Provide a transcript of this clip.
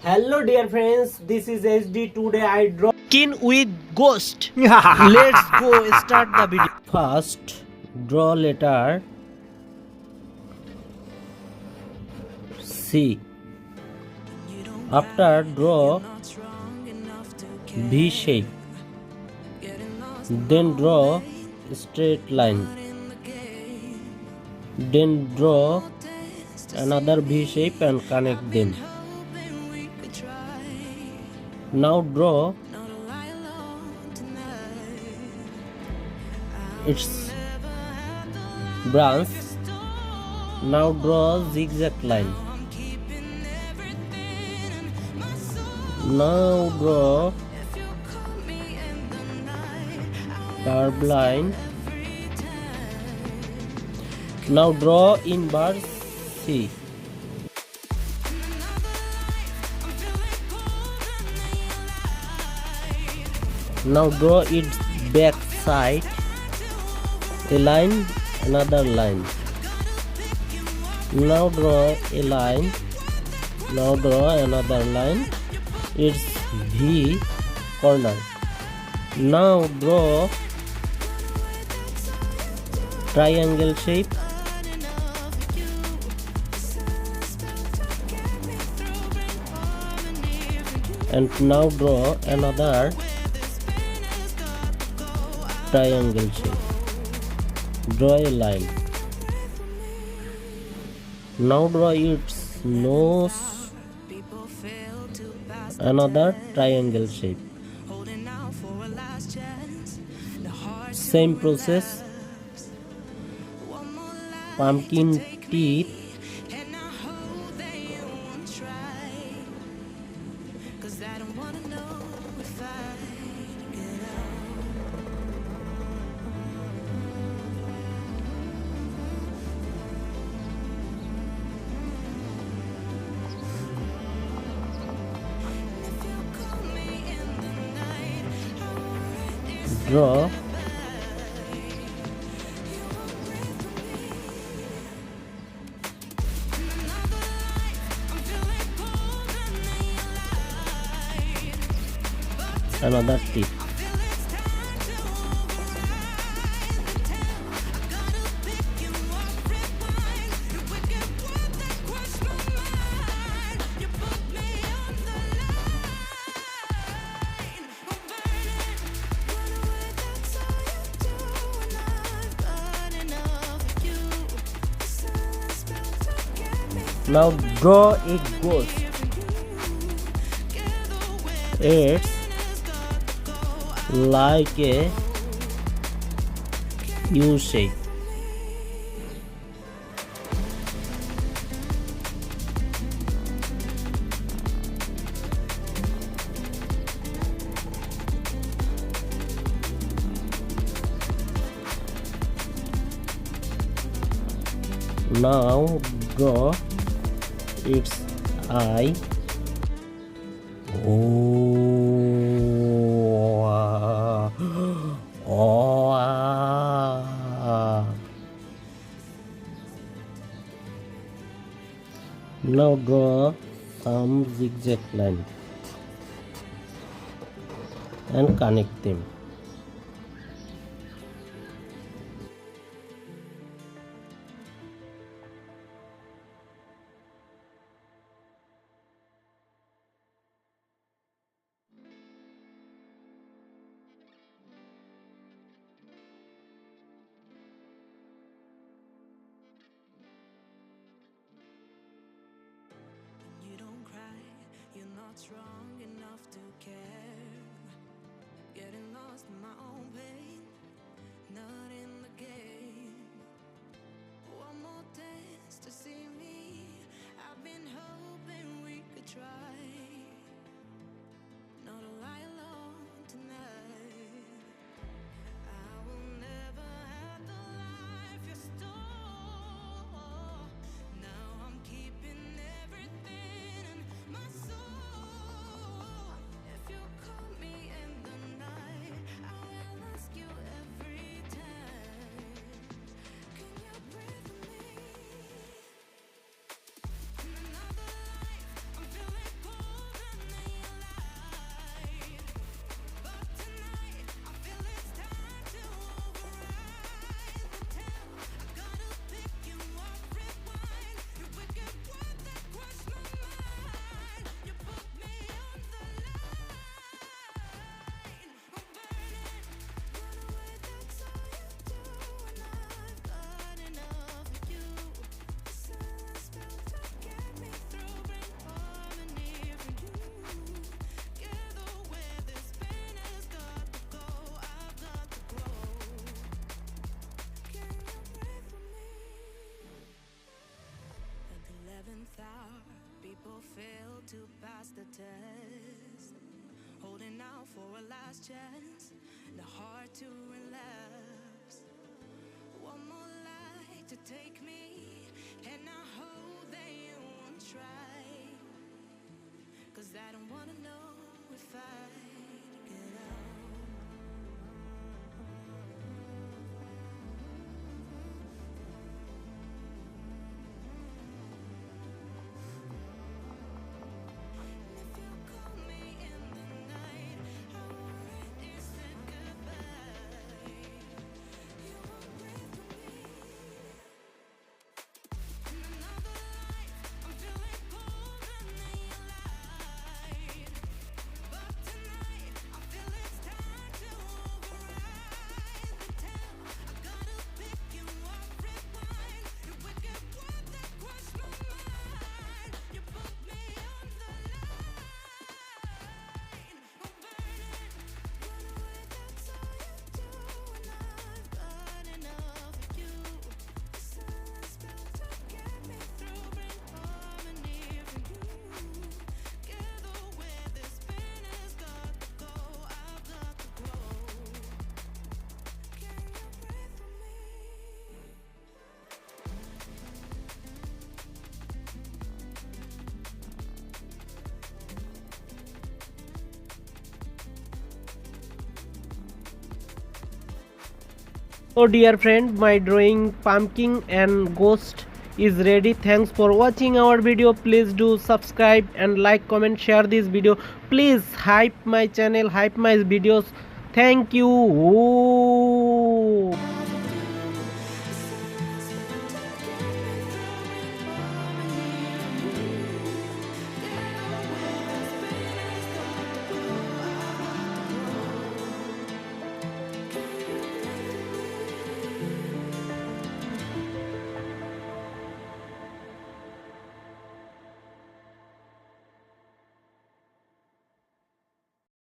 Hello dear friends, this is HD. Today I draw Skin with ghost. Let's go start the video. first draw letter C. After draw V shape. Then draw straight line. Then draw another V shape and connect them. Now draw its branch. Now draw zigzag line. Now draw curved line. Now draw inverse C. Now draw its back side. A line, another line. Now draw a line. Now draw another line. Its V corner. Now draw triangle shape. And now draw another triangle shape. Draw a line. Now draw its nose. Another triangle shape. Same process. Pumpkin teeth. Draw another tip. Now draw a ghost. It's like a U shape. Now draw its eye. Now draw some zigzag line and connect them. Strong enough to care, getting lost in my own pain, not in the game. One more dance to see me. I've been hoping we could try not to lie alone tonight. I will never have the life you stole. Now I'm keeping everything in my soul. If you call me in the night, I will to pass the test. Holding out for a last chance, the heart to relapse. One more light to take me, and I hope they won't try. 'Cause I don't wanna know if I get out. If you call me in the night, I already said goodbye. You won't breathe for me. In another life, I'm feeling colder than your light. But tonight, I feel it's time to override the tale. I gotta pick you up, rewind the wicked word that crushed my mind. You put me on the line. I'm burning, run away, that's all you do. And I've got enough of you. The silence built to get me through, bring harmony for you. Together where this pain has got to go, I've got to grow. Can you pray for me? So dear friend, my drawing pumpkin and ghost is ready. Thanks for watching our video. Please do subscribe and like, comment, share this video. Please hype my channel, hype my videos. Thank you.